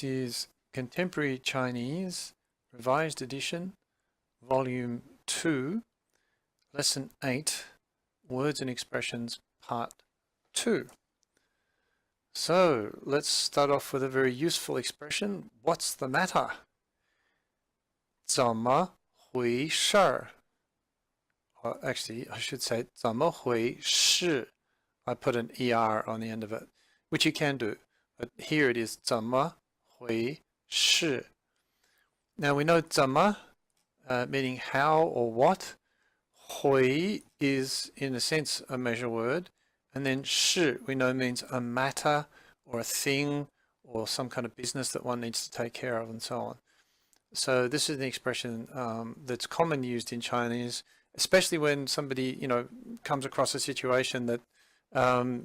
This is Contemporary Chinese, Revised Edition, Volume 2, Lesson 8, Words and Expressions, Part 2. So, let's start off with a very useful expression. What's the matter? 怎么回事? Actually, I should say 怎么回事? I put an ER on the end of it, which you can do. But here it is 怎么回事? Now we know 怎么 meaning how or what. 回 is in a sense a measure word, and then 事 we know means a matter or a thing or some kind of business that one needs to take care of and so on. So this is an expression that's commonly used in Chinese, especially when somebody comes across a situation that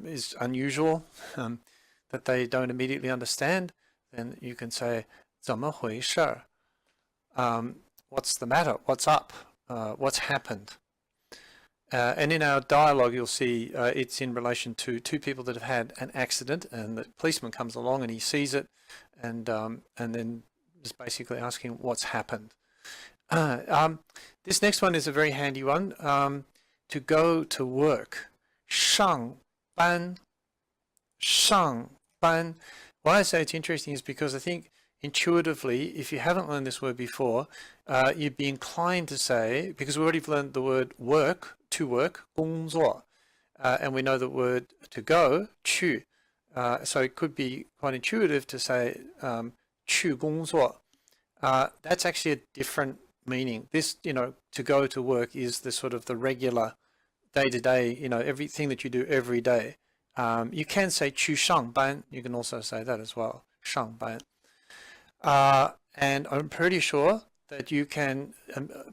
is unusual, that they don't immediately understand. Then you can say 怎么回事? What's the matter? What's up? What's happened? And in our dialogue, you'll see it's in relation to two people that have had an accident, and the policeman comes along and he sees it, and then is basically asking what's happened. This next one is a very handy one. To go to work. 上班. 上班. Why I say it's interesting is because I think intuitively, if you haven't learned this word before, you'd be inclined to say, because we already learned the word work, to work, 工作, and we know the word to go, 去. So it could be quite intuitive to say 去工作. That's actually a different meaning. This, to go to work is the sort of the regular day-to-day, everything that you do every day. You can say 去上班. You can also say that as well, 上班. And I'm pretty sure that you can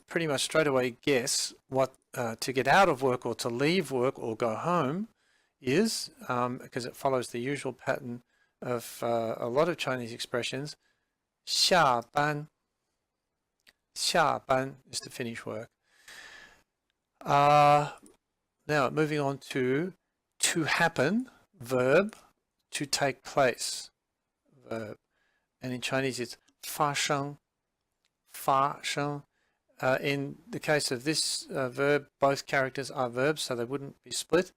pretty much straight away guess what to get out of work or to leave work or go home is, because it follows the usual pattern of a lot of Chinese expressions. 下班. 下班 is to finish work. Now moving on to happen, verb, to take place, verb. And in Chinese it's 发生. 发生. In the case of this verb, both characters are verbs, so they wouldn't be split.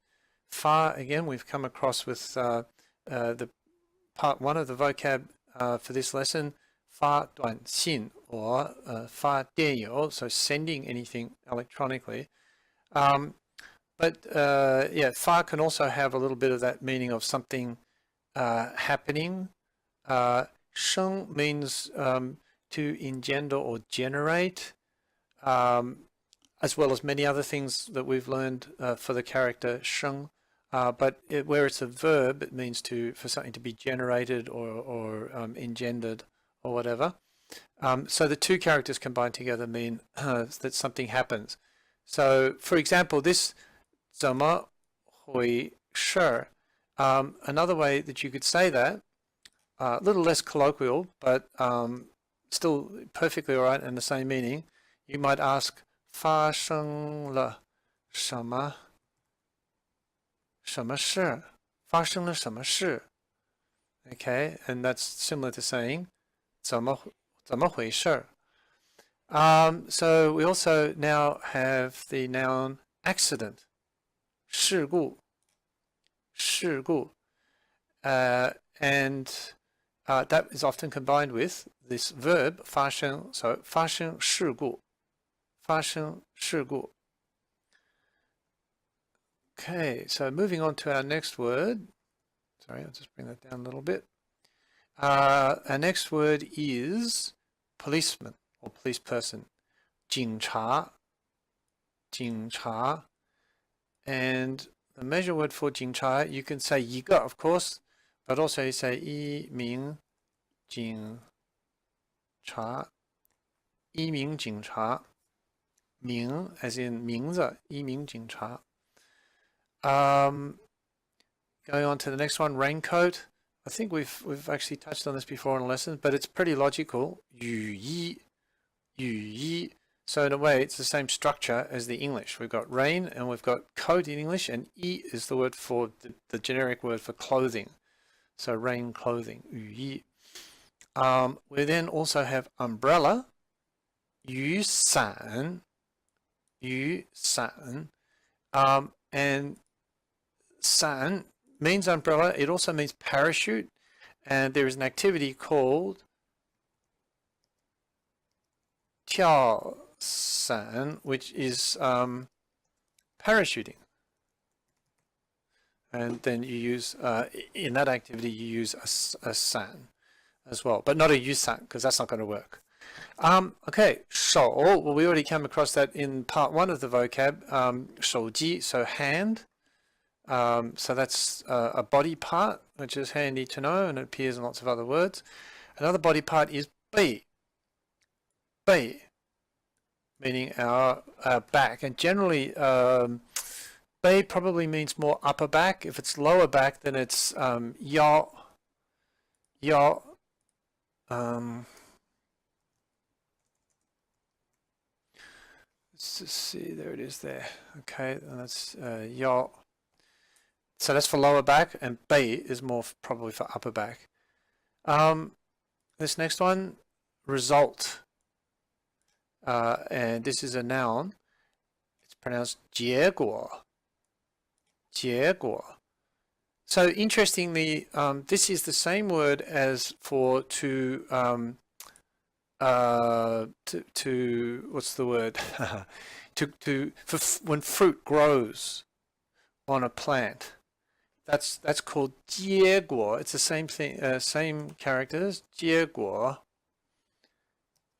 发, again, we've come across with the part 1 of the vocab for this lesson, 发短信 or 发电邮, so sending anything electronically. But yeah, 发 can also have a little bit of that meaning of something happening. 生 means to engender or generate, as well as many other things that we've learned for the character 生. But where it's a verb, it means for something to be generated or engendered or whatever. So the two characters combined together mean that something happens. So, for example, this 怎么回事? Another way that you could say that, a little less colloquial, but still perfectly all right and the same meaning, you might ask 发生了什么事? 发生了什么事? Okay, and that's similar to saying 怎么回事? So we also now have the noun accident, 事故. 事故. And that is often combined with this verb 发生, so 发生事故. 发生事故. Okay, so moving on to our next word. Sorry, I'll just bring that down a little bit. Our next word is policeman or police person. 警察. 警察. And the measure word for 警察, you can say 一个, of course, but also you say 一名警察. 一名警察. 名 as in 名字, 一名警察. Going on to the next one, raincoat. I think we've actually touched on this before in a lesson, but it's pretty logical. 雨衣. 雨衣. So in a way, it's the same structure as the English. We've got rain and we've got coat in English, and 衣 is the word for the generic word for clothing. So rain clothing, 雨衣. We then also have umbrella, 雨伞, 雨伞, and 伞 means umbrella. It also means parachute, and there is an activity called 跳伞, which is parachuting. And then you use, in that activity, you use a san as well, but not a yusan, because that's not going to work. Okay, 手, well, we already came across that in part 1 of the vocab, 手机, so hand. So that's a body part, which is handy to know, and it appears in lots of other words. Another body part is 背, 背, meaning our back, and generally 背 probably means more upper back. If it's lower back, then it's 腰, 腰. Let's just see, there it is there. Okay, and that's 腰. So that's for lower back, and 背 is more probably for upper back. This next one, result. And this is a noun. It's pronounced 结果. 结果. So interestingly, this is the same word as for to what's the word? for when fruit grows on a plant. That's called 结果. It's the same thing, same characters. 结果.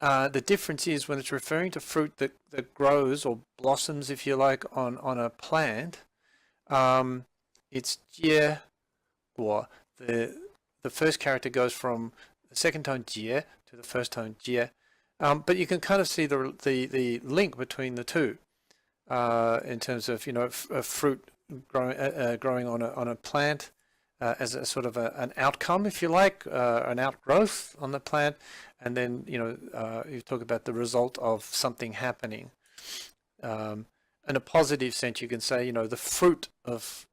The difference is when it's referring to fruit that grows or blossoms, if you like, on a plant, it's 结果. The first character goes from the second tone 结 to the first tone 结. But you can kind of see the link between the two in terms of, you know, a fruit growing on a plant as a sort of an outcome, if you like, an outgrowth on the plant, and then, you know, you talk about the result of something happening. In a positive sense, you can say, you know, the fruit of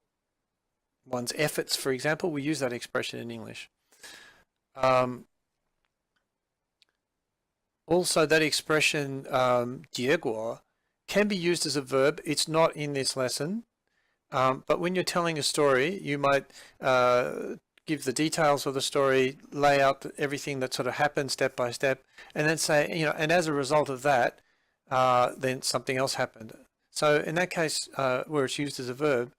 one's efforts, for example. We use that expression in English. Also, that expression 结果 can be used as a verb. It's not in this lesson. But when you're telling a story, you might give the details of the story, lay out everything that sort of happened step by step, and then say, you know, and as a result of that, then something else happened. So in that case, where it's used as a verb,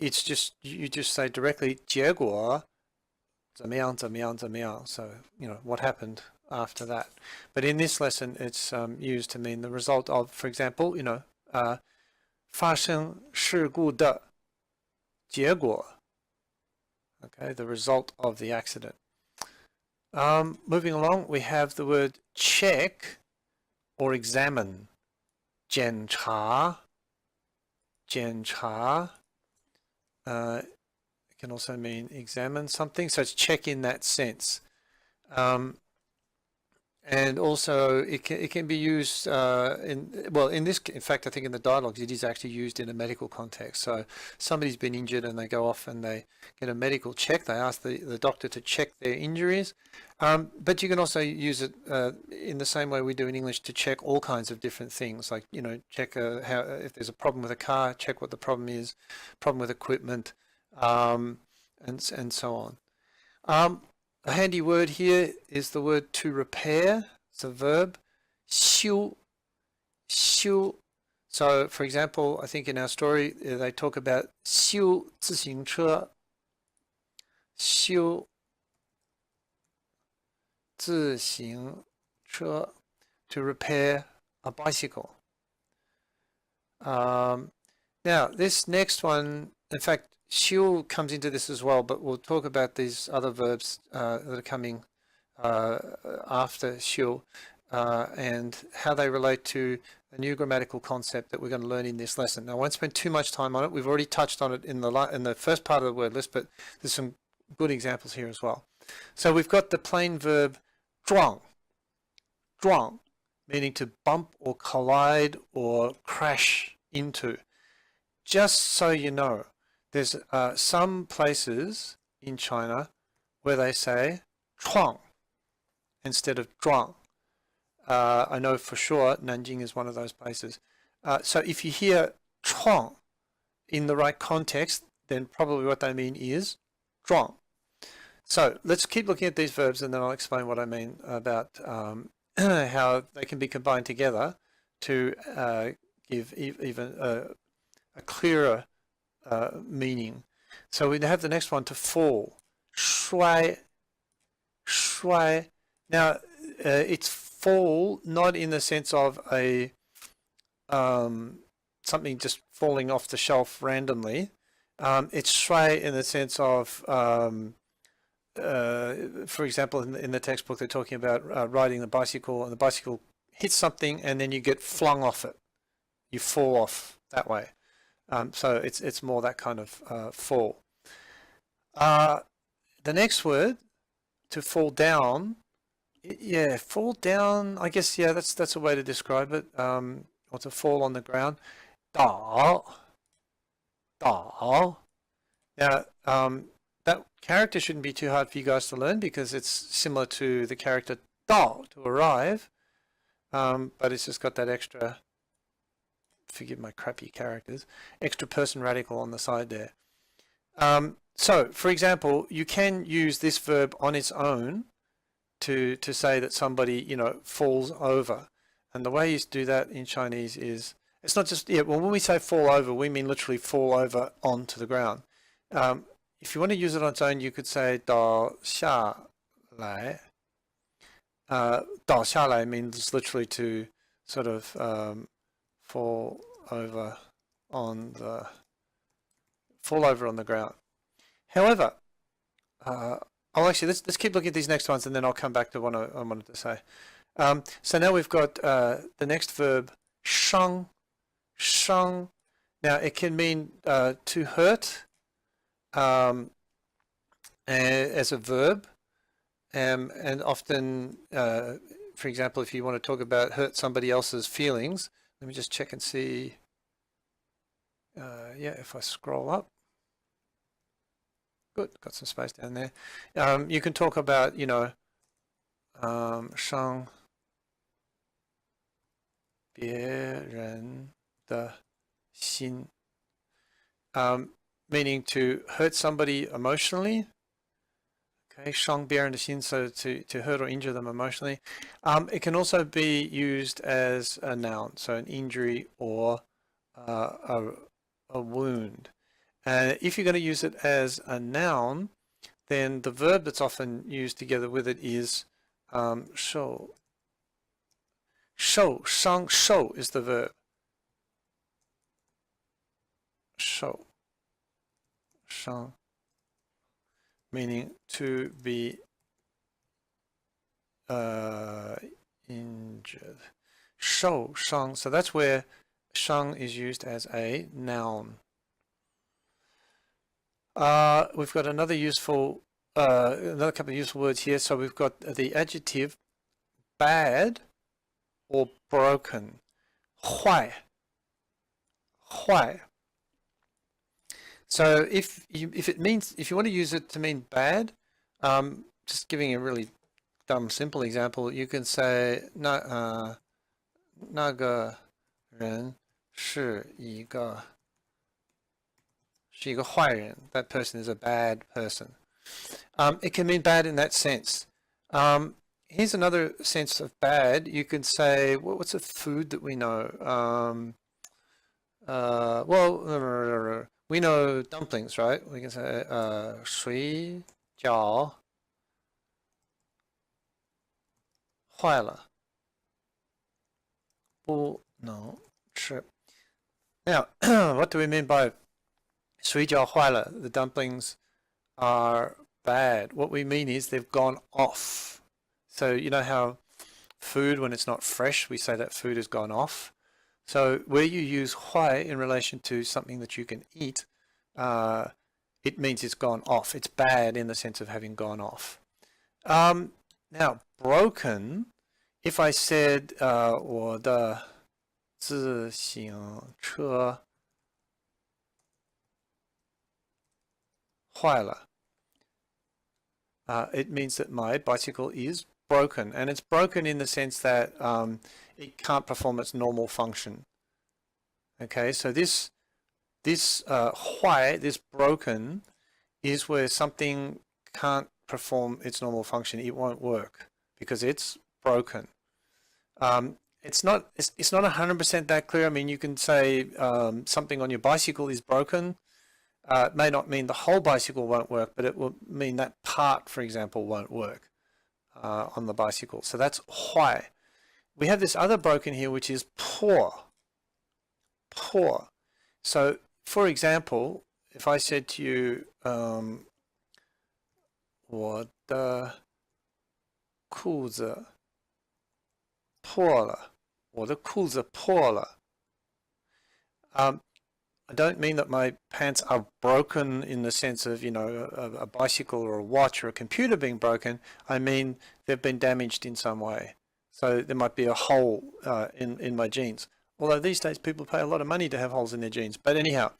it's just, you just say directly 结果怎么样怎么样怎么样. So, you know, what happened after that. But in this lesson, it's used to mean the result of, for example, you know, 发生事故的结果. Okay, the result of the accident. Moving along, we have the word check or examine. 检查, 检查. It can also mean examine something, so it's check in that sense. And also it can be used in fact I think in the dialogues it is actually used in a medical context. So somebody's been injured and they go off and they get a medical check. They ask the doctor to check their injuries. But you can also use it in the same way we do in English to check all kinds of different things, like, you know, check how if there's a problem with a car, check what the problem is, problem with equipment, and so on. A handy word here is the word to repair. It's a verb. 修, 修. So, for example, I think in our story they talk about 修自行车. 修自行车, to repair a bicycle. Now, this next one, in fact, 修 comes into this as well, but we'll talk about these other verbs that are coming after 修 and how they relate to a new grammatical concept that we're going to learn in this lesson. Now, I won't spend too much time on it. We've already touched on it in the first part of the word list, but there's some good examples here as well. So we've got the plain verb 撞, 撞, meaning to bump or collide or crash into. Just so you know, there's some places in China where they say 撞 instead of 撞. I know for sure Nanjing is one of those places. So if you hear 撞 in the right context, then probably what they mean is 撞. So let's keep looking at these verbs and then I'll explain what I mean about how they can be combined together to give even a clearer meaning. So we have the next one, to fall. 摔, 摔. Now it's fall not in the sense of a something just falling off the shelf randomly. It's 摔 in the sense of for example, in the textbook, they're talking about riding the bicycle, and the bicycle hits something, and then you get flung off it. You fall off that way. So it's more that kind of fall. The next word, to fall down. Yeah, fall down. I guess that's a way to describe it. Or to fall on the ground. 倒, 倒. Now, that character shouldn't be too hard for you guys to learn because it's similar to the character 到, to arrive, but it's just got that extra, forgive my crappy characters, extra person radical on the side there. So, for example, you can use this verb on its own to say that somebody, falls over. And the way you do that in Chinese is, it's not just, when we say fall over, we mean literally fall over onto the ground. If you want to use it on its own, you could say 倒下来. 倒下来 means literally to sort of fall over on the ground. However, let's keep looking at these next ones, and then I'll come back to what I wanted to say. So now we've got the next verb, 伤, 伤. Now it can mean to hurt. As a verb, and often, for example, if you want to talk about hurt somebody else's feelings, let me just check and see. If I scroll up, good, got some space down there. You can talk about, 伤别人的心. Meaning to hurt somebody emotionally. Okay, 伤别人的心, so to hurt or injure them emotionally. It can also be used as a noun, so an injury or a wound. If you're going to use it as a noun, then the verb that's often used together with it is 受. 受, 伤, 受 is the verb. 受. 伤, meaning to be injured. 受伤, so that's where 伤 is used as a noun. We've got another couple of useful words here. So we've got the adjective bad or broken. 坏. 坏. So if you want to use it to mean bad, just giving a really dumb simple example, you can say 那个人是一个坏人. That person is a bad person. It can mean bad in that sense. Here's another sense of bad. You can say, what's a food that we know? We know dumplings, right? We can say 水饺坏了不能吃. Now, what do we mean by 水饺坏了? The dumplings are bad. What we mean is they've gone off. So you know how food, when it's not fresh, we say that food has gone off. So where you use 坏 in relation to something that you can eat, it means it's gone off. It's bad in the sense of having gone off. Now, broken, if I said 我的自行车坏了, it means that my bicycle is broken, and it's broken in the sense that it can't perform its normal function. Okay, so this坏, this broken, is where something can't perform its normal function. It won't work because it's broken. It's not 100% that clear. I mean, you can say something on your bicycle is broken. It may not mean the whole bicycle won't work, but it will mean that part, for example, won't work on the bicycle. So that's 坏. We have this other broken here, which is 破. So, for example, if I said to you, 我的裤子破了. 我的裤子破了. I don't mean that my pants are broken in the sense of, you know, a bicycle or a watch or a computer being broken. I mean they've been damaged in some way. So there might be a hole in my jeans. Although these days people pay a lot of money to have holes in their jeans. But anyhow,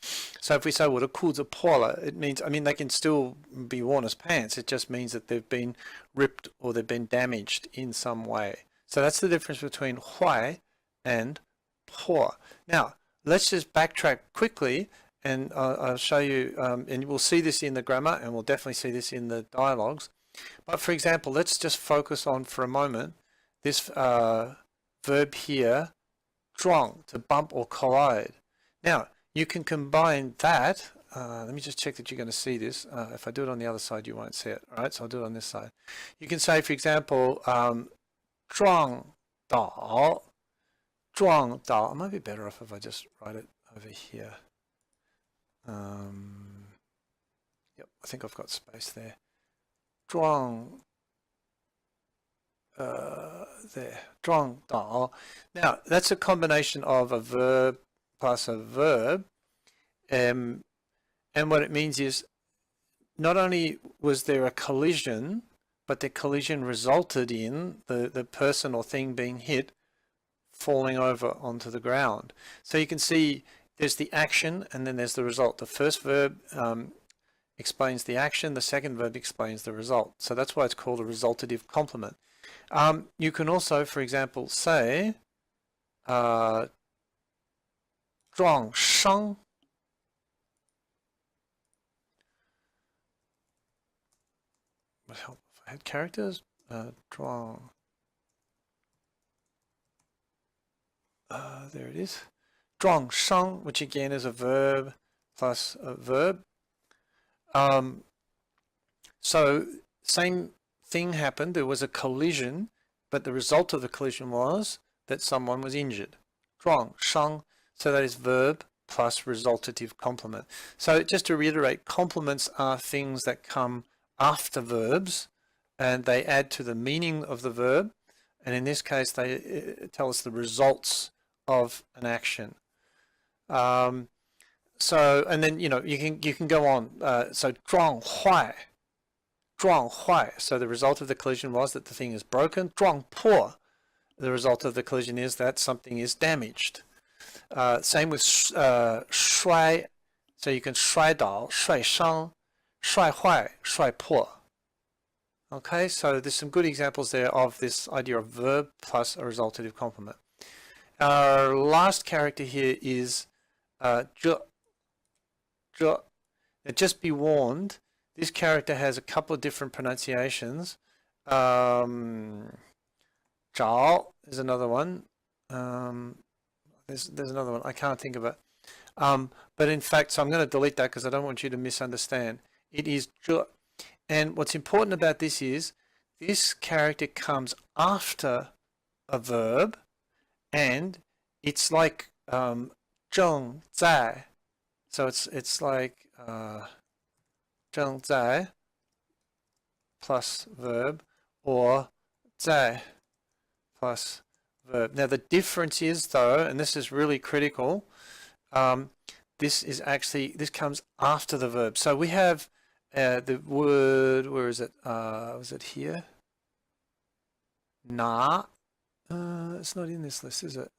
so if we say 我的裤子破了, it means, I mean, they can still be worn as pants. It just means that they've been ripped or they've been damaged in some way. So that's the difference between 坏 and 破. Now, let's just backtrack quickly, and I'll show you, and we'll see this in the grammar, and we'll definitely see this in the dialogues. But for example, let's just focus on for a moment this verb here, 撞, to bump or collide. Now, you can combine that. Let me just check that you're going to see this. If I do it on the other side, you won't see it. All right, so I'll do it on this side. You can say, for example, 撞倒. It might be better off if I just write it over here. Yep, I think I've got space there. 撞 there. 撞倒. Now, that's a combination of a verb plus a verb. And what it means is not only was there a collision, but the collision resulted in the person or thing being hit falling over onto the ground. So you can see there's the action and then there's the result. The first verb explains the action, the second verb explains the result. So that's why it's called a resultative complement. You can also, for example, say 撞伤. Would help if I had characters. 撞. There it is. 撞伤, which again is a verb plus a verb. So same thing happened. There was a collision, but the result of the collision was that someone was injured. 撞伤. So that is verb plus resultative complement. So just to reiterate, complements are things that come after verbs and they add to the meaning of the verb. And in this case, they tell us the results of an action. So, and then, you know, you can go on. So 撞坏. 撞坏. So the result of the collision was that the thing is broken. 撞破. The result of the collision is that something is damaged. Same with 摔. So you can 摔倒, 摔伤, 摔坏, 摔破. Okay, so there's some good examples there of this idea of verb plus a resultative complement. Our last character here is 这. Now just be warned, this character has a couple of different pronunciations. 找 is another one. There's another one. I can't think of it. But in fact, so I'm going to delete that because I don't want you to misunderstand. It is 这. And what's important about this is this character comes after a verb, and it's like 正在. So it's like 正在 plus verb or 在 plus verb. Now the difference is though, and this is really critical, this comes after the verb. So we have the word, where is it? Was it here? Na. It's not in this list, is it?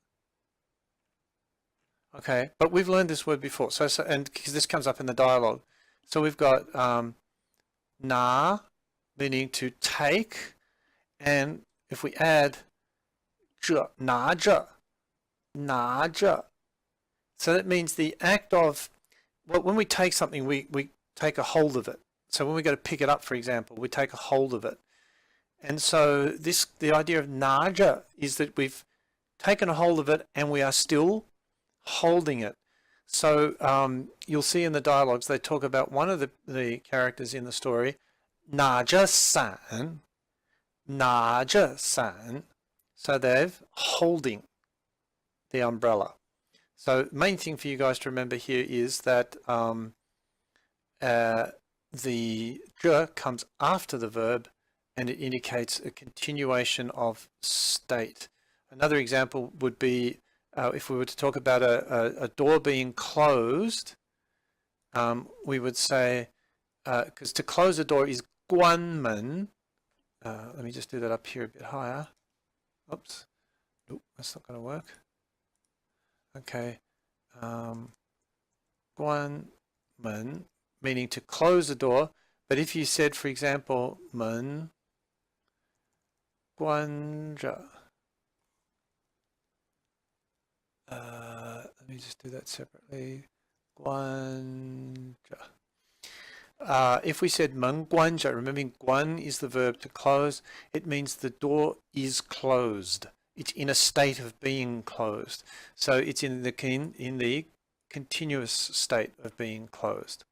Okay, but we've learned this word before. So and because this comes up in the dialogue. So we've got na meaning to take, and if we add 着, 拿着, 拿着. So that means the act of, well, when we take something, we take a hold of it. So when we go to pick it up, for example, we take a hold of it. And so the idea of 拿着 is that we've taken a hold of it and we are still holding it. So you'll see in the dialogues they talk about one of the characters in the story, 拿着伞, 拿着伞. So they're holding the umbrella. So main thing for you guys to remember here is that the 着 comes after the verb and it indicates a continuation of state. Another example would be if we were to talk about a door being closed, we would say, because to close a door is 关门. Let me just do that up here a bit higher. Oops. Nope, that's not going to work. Okay. 关门, meaning to close the door. But if you said, for example, 门关着, let me just do that separately. 关着. If we said 门关着, remembering 关 is the verb to close, it means the door is closed. It's in a state of being closed. So it's in the continuous state of being closed.